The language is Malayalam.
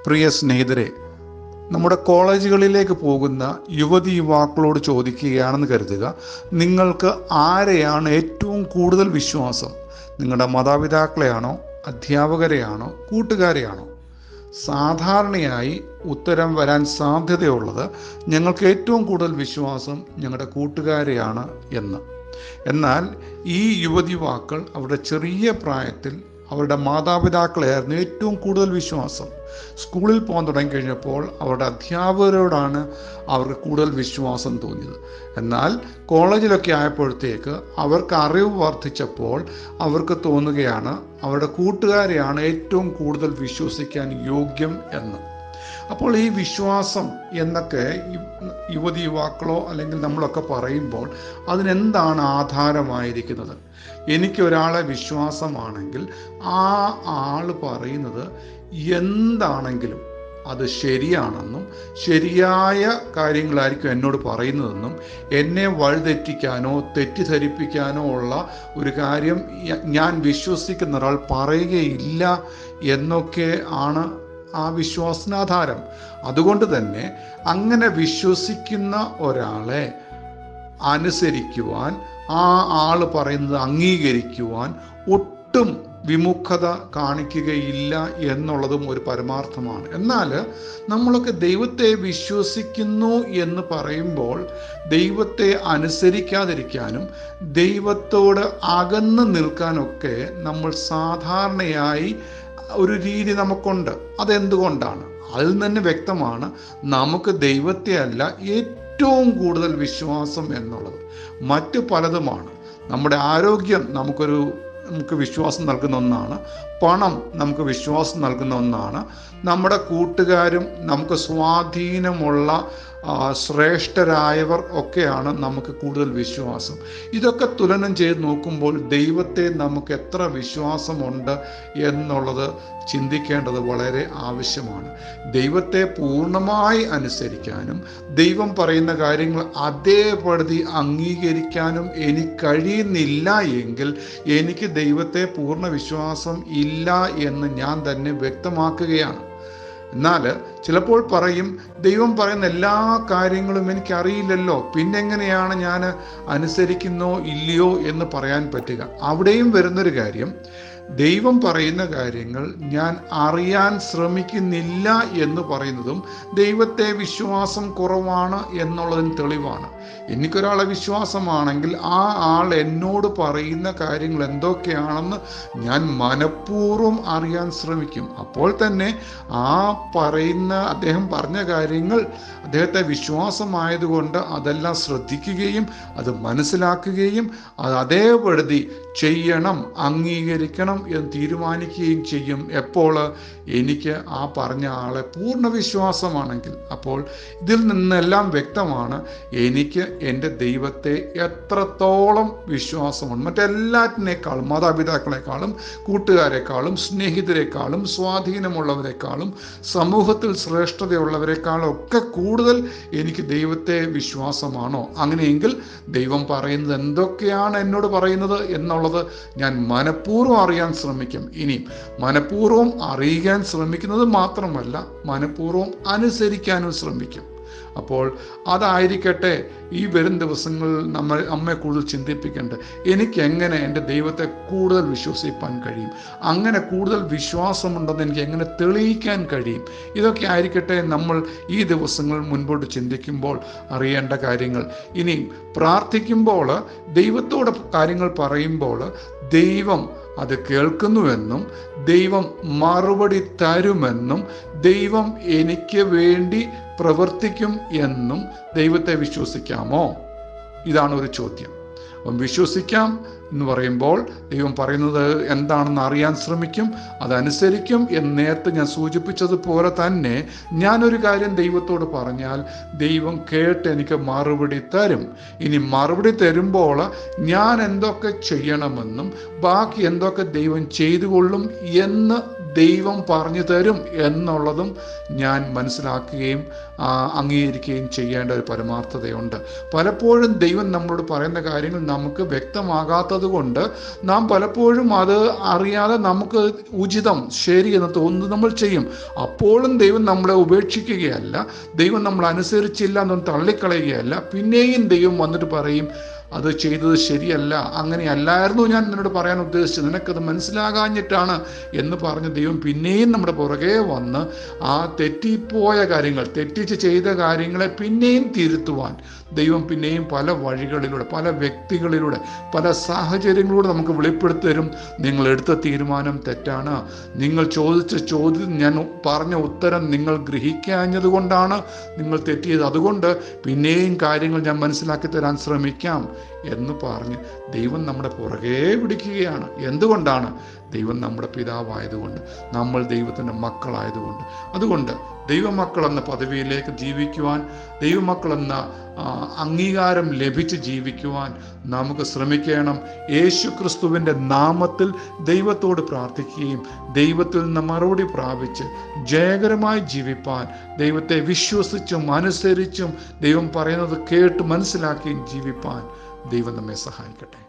പ്രിയ സ്നേഹിതരെ, നമ്മുടെ കോളേജുകളിലേക്ക് പോകുന്ന യുവതി യുവാക്കളോട് ചോദിക്കുകയാണെന്ന് കരുതുക, നിങ്ങൾക്ക് ആരെയാണ് ഏറ്റവും കൂടുതൽ വിശ്വാസം? നിങ്ങളുടെ മാതാപിതാക്കളെയാണോ, അധ്യാപകരെയാണോ, കൂട്ടുകാരെയാണോ? സാധാരണയായി ഉത്തരം വരാൻ സാധ്യതയുള്ളത് ഞങ്ങൾക്ക് ഏറ്റവും കൂടുതൽ വിശ്വാസം ഞങ്ങളുടെ കൂട്ടുകാരെയാണ് എന്ന്. എന്നാൽ ഈ യുവതി യുവാക്കൾ അവരുടെ ചെറിയ പ്രായത്തിൽ അവരുടെ മാതാപിതാക്കളെയായിരുന്നു ഏറ്റവും കൂടുതൽ വിശ്വാസം. സ്കൂളിൽ പോകാൻ തുടങ്ങിക്കഴിഞ്ഞപ്പോൾ അവരുടെ അധ്യാപകരോടാണ് അവർക്ക് കൂടുതൽ വിശ്വാസം തോന്നിയത്. എന്നാൽ കോളേജിലൊക്കെ ആയപ്പോഴത്തേക്ക് അവർക്ക് അറിവ് വർദ്ധിച്ചപ്പോൾ അവർക്ക് തോന്നുകയാണ് അവരുടെ കൂട്ടുകാരെയാണ് ഏറ്റവും കൂടുതൽ വിശ്വസിക്കാൻ യോഗ്യം എന്ന്. അപ്പോൾ ഈ വിശ്വാസം എന്നൊക്കെ യുവതി യുവാക്കളോ അല്ലെങ്കിൽ നമ്മളൊക്കെ പറയുമ്പോൾ അതിനെന്താണ് ആധാരമായിരിക്കുന്നത്? എനിക്കൊരാളെ വിശ്വാസമാണെങ്കിൽ ആ ആൾ പറയുന്നത് എന്താണെങ്കിലും അത് ശരിയാണെന്നും ശരിയായ കാര്യങ്ങളായിരിക്കും എന്നോട് പറയുന്നതെന്നും എന്നെ വഴിതെറ്റിക്കാനോ തെറ്റിദ്ധരിപ്പിക്കാനോ ഉള്ള ഒരു കാര്യം ഞാൻ വിശ്വസിക്കുന്ന ഒരാൾ പറയുകയില്ല എന്നൊക്കെ ആണ് ആ വിശ്വാസനാധാരം. അതുകൊണ്ട് തന്നെ അങ്ങനെ വിശ്വസിക്കുന്ന ഒരാളെ അനുസരിക്കുവാൻ, ആ ആൾ പറയുന്നത് അംഗീകരിക്കുവാൻ ഒട്ടും വിമുഖത കാണിക്കുകയില്ല എന്നുള്ളതും ഒരു പരമാർത്ഥമാണ്. എന്നാൽ നമ്മളൊക്കെ ദൈവത്തെ വിശ്വസിക്കുന്നു എന്ന് പറയുമ്പോൾ ദൈവത്തെ അനുസരിക്കാതിരിക്കാനും ദൈവത്തോട് അകന്ന് നിൽക്കാനൊക്കെ നമ്മൾ സാധാരണയായി ഒരു രീതി നമുക്കുണ്ട്. അതെന്തുകൊണ്ടാണ്? അതിൽ തന്നെ വ്യക്തമാണ് നമുക്ക് ദൈവത്തെ അല്ല ഏറ്റവും കൂടുതൽ വിശ്വാസം എന്നുള്ളത്. മറ്റു പലതുമാണ്. നമ്മുടെ ആരോഗ്യം നമുക്ക് വിശ്വാസം നൽകുന്ന ഒന്നാണ്. പണം നമുക്ക് വിശ്വാസം നൽകുന്ന ഒന്നാണ്. നമ്മുടെ കൂട്ടുകാരും നമുക്ക് സ്വാധീനമുള്ള ശ്രേഷ്ഠരായവർ ഒക്കെയാണ് നമുക്ക് കൂടുതൽ വിശ്വാസം. ഇതൊക്കെ തുലനം ചെയ്ത് നോക്കുമ്പോൾ ദൈവത്തെ നമുക്ക് എത്ര വിശ്വാസമുണ്ട് എന്നുള്ളത് ചിന്തിക്കേണ്ടത് വളരെ ആവശ്യമാണ്. ദൈവത്തെ പൂർണ്ണമായി അനുസരിക്കാനും ദൈവം പറയുന്ന കാര്യങ്ങൾ അതേപടി അംഗീകരിക്കാനും എനിക്ക് കഴിയുന്നില്ല എങ്കിൽ എനിക്ക് ദൈവത്തെ പൂർണ്ണ വിശ്വാസം ഇല്ല എന്ന് ഞാൻ തന്നെ വ്യക്തമാക്കുകയാണ്. എന്നാൽ ചിലപ്പോൾ പറയും, ദൈവം പറയുന്ന എല്ലാ കാര്യങ്ങളും എനിക്കറിയില്ലല്ലോ, പിന്നെങ്ങനെയാണ് ഞാൻ അനുസരിക്കുന്നോ ഇല്ലയോ എന്ന് പറയാൻ പറ്റുക? അവിടെയും വരുന്നൊരു കാര്യം, ദൈവം പറയുന്ന കാര്യങ്ങൾ ഞാൻ അറിയാൻ ശ്രമിക്കുന്നില്ല എന്ന് പറയുന്നതും ദൈവത്തെ വിശ്വാസം കുറവാണ് എന്നുള്ളതിന് തെളിവാണ്. എനിക്കൊരാളെ വിശ്വാസമാണെങ്കിൽ ആ ആൾ എന്നോട് പറയുന്ന കാര്യങ്ങൾ എന്തൊക്കെയാണെന്ന് ഞാൻ മനഃപൂർവ്വം അറിയാൻ ശ്രമിക്കും. അപ്പോൾ തന്നെ അദ്ദേഹം പറഞ്ഞ കാര്യങ്ങൾ അദ്ദേഹത്തെ വിശ്വാസമായതുകൊണ്ട് അതെല്ലാം ശ്രദ്ധിക്കുകയും അത് മനസ്സിലാക്കുകയും അത് അതേപടി ചെയ്യണം, അംഗീകരിക്കണം എന്ന് തീരുമാനിക്കുകയും ചെയ്യും. എപ്പോൾ? എനിക്ക് ആ പറഞ്ഞ ആളെ പൂർണ്ണ വിശ്വാസമാണെങ്കിൽ. അപ്പോൾ ഇതിൽ നിന്നെല്ലാം വ്യക്തമാണ് എനിക്ക് എൻ്റെ ദൈവത്തെ എത്രത്തോളം വിശ്വാസമുണ്ട്. മറ്റെല്ലാറ്റിനേക്കാളും, മാതാപിതാക്കളെക്കാളും കൂട്ടുകാരെക്കാളും സ്നേഹിതരെക്കാളും സ്വാധീനമുള്ളവരെക്കാളും സമൂഹത്തിൽ ശ്രേഷ്ഠതയുള്ളവരെക്കാളും ഒക്കെ കൂടുതൽ എനിക്ക് ദൈവത്തെ വിശ്വാസമാണോ? അങ്ങനെയെങ്കിൽ ദൈവം പറയുന്നത് എന്തൊക്കെയാണ് എന്നോട് പറയുന്നത് എന്നുള്ളത് ഞാൻ മനഃപൂർവ്വം അറിയാൻ ശ്രമിക്കും. ഇനി മനഃപൂർവ്വം അറിയാൻ ശ്രമിക്കുന്നത് മാത്രമല്ല, മനഃപൂർവ്വം അനുസരിക്കാനും ശ്രമിക്കും. അപ്പോൾ അതായിരിക്കട്ടെ ഈ വരും ദിവസങ്ങളിൽ നമ്മെ കൂടുതൽ ചിന്തിപ്പിക്കേണ്ടത്. എനിക്ക് എങ്ങനെ എൻ്റെ ദൈവത്തെ കൂടുതൽ വിശ്വസിപ്പാൻ കഴിയും? അങ്ങനെ കൂടുതൽ വിശ്വാസമുണ്ടെന്ന് എനിക്ക് എങ്ങനെ തെളിയിക്കാൻ കഴിയും? ഇതൊക്കെ ആയിരിക്കട്ടെ നമ്മൾ ഈ ദിവസങ്ങൾ മുൻപോട്ട് ചിന്തിക്കുമ്പോൾ അറിയേണ്ട കാര്യങ്ങൾ. ഇനി പ്രാർത്ഥിക്കുമ്പോൾ, ദൈവത്തോട് കാര്യങ്ങൾ പറയുമ്പോൾ ദൈവം അത് കേൾക്കുന്നുവെന്നും ദൈവം മറുപടി തരുമെന്നും ദൈവം എനിക്ക് വേണ്ടി പ്രവർത്തിക്കും എന്നും ദൈവത്തെ വിശ്വസിക്കാമോ? ഇതാണ് ഒരു ചോദ്യം. അപ്പം വിശ്വസിക്കാം എന്ന് പറയുമ്പോൾ ദൈവം പറയുന്നത് എന്താണെന്ന് അറിയാൻ ശ്രമിക്കും, അതനുസരിക്കും. എന്ന് നേരത്തെ ഞാൻ സൂചിപ്പിച്ചതുപോലെ തന്നെ ഞാനൊരു കാര്യം ദൈവത്തോട് പറഞ്ഞാൽ ദൈവം കേട്ട് എനിക്ക് മറുപടി തരും. ഇനി മറുപടി തരുമ്പോൾ ഞാൻ എന്തൊക്കെ ചെയ്യണമെന്നും ബാക്കി എന്തൊക്കെ ദൈവം ചെയ്തുകൊള്ളും എന്ന് ദൈവം പറഞ്ഞു തരും എന്നുള്ളതും ഞാൻ മനസ്സിലാക്കുകയും അംഗീകരിക്കുകയും ചെയ്യേണ്ട ഒരു പരമാർത്ഥതയുണ്ട്. പലപ്പോഴും ദൈവം നമ്മളോട് പറയുന്ന കാര്യങ്ങൾ നമുക്ക് വ്യക്തമാകാത്തത് കൊണ്ട് നാം പലപ്പോഴും അത് അറിയാതെ നമുക്ക് ഉചിതം ശരി എന്ന് തോന്നുന്നത് നമ്മൾ ചെയ്യും. അപ്പോഴും ദൈവം നമ്മളെ ഉപേക്ഷിക്കുകയല്ല, ദൈവം നമ്മൾ അനുസരിച്ചില്ല എന്നൊന്നും തള്ളിക്കളയുകയല്ല. പിന്നെയും ദൈവം വന്നിട്ട് പറയും, അത് ചെയ്തത് ശരിയല്ല, അങ്ങനെയല്ലായിരുന്നു ഞാൻ നിന്നോട് പറയാൻ ഉദ്ദേശിച്ചത്, നിനക്കത് മനസ്സിലാകാഞ്ഞിട്ടാണ് എന്ന് പറഞ്ഞ് ദൈവം പിന്നെയും നമ്മുടെ പുറകെ വന്ന് ആ തെറ്റിപ്പോയ കാര്യങ്ങൾ, തെറ്റിച്ച് ചെയ്ത കാര്യങ്ങളെ പിന്നെയും തിരുത്തുവാൻ ദൈവം പിന്നെയും പല വഴികളിലൂടെ, പല വ്യക്തികളിലൂടെ, പല സാഹചര്യങ്ങളിലൂടെ നമുക്ക് വെളിപ്പെടുത്തി തരും. നിങ്ങൾ എടുത്ത തീരുമാനം തെറ്റാണ്, നിങ്ങൾ ചോദിച്ച ചോദ്യം, ഞാൻ പറഞ്ഞ ഉത്തരം നിങ്ങൾ ഗ്രഹിക്കാഞ്ഞത് കൊണ്ടാണ് നിങ്ങൾ തെറ്റിയത്, അതുകൊണ്ട് പിന്നെയും കാര്യങ്ങൾ ഞാൻ മനസ്സിലാക്കി തരാൻ ശ്രമിക്കാം എന്ന് പറഞ്ഞ് ദൈവം നമ്മുടെ പുറകെ പിടിക്കുകയാണ്. എന്തുകൊണ്ടാണ്? ദൈവം നമ്മുടെ പിതാവായതുകൊണ്ട്, നമ്മൾ ദൈവത്തിൻ്റെ മക്കളായതുകൊണ്ട്. അതുകൊണ്ട് ദൈവമക്കൾ എന്ന പദവിയിലേക്ക് ജീവിക്കുവാൻ, ദൈവമക്കൾ എന്ന അംഗീകാരം ലഭിച്ച് ജീവിക്കുവാൻ നമുക്ക് ശ്രമിക്കണം. യേശു ക്രിസ്തുവിൻ്റെ നാമത്തിൽ ദൈവത്തോട് പ്രാർത്ഥിക്കുകയും ദൈവത്തിൽ നിന്ന് മറുപടി പ്രാപിച്ച് ജയകരമായി ജീവിപ്പാൻ, ദൈവത്തെ വിശ്വസിച്ചും അനുസരിച്ചും ദൈവം പറയുന്നത് കേട്ട് മനസ്സിലാക്കിയും ജീവിപ്പാൻ ദൈവം നമ്മെ സഹായിക്കട്ടെ.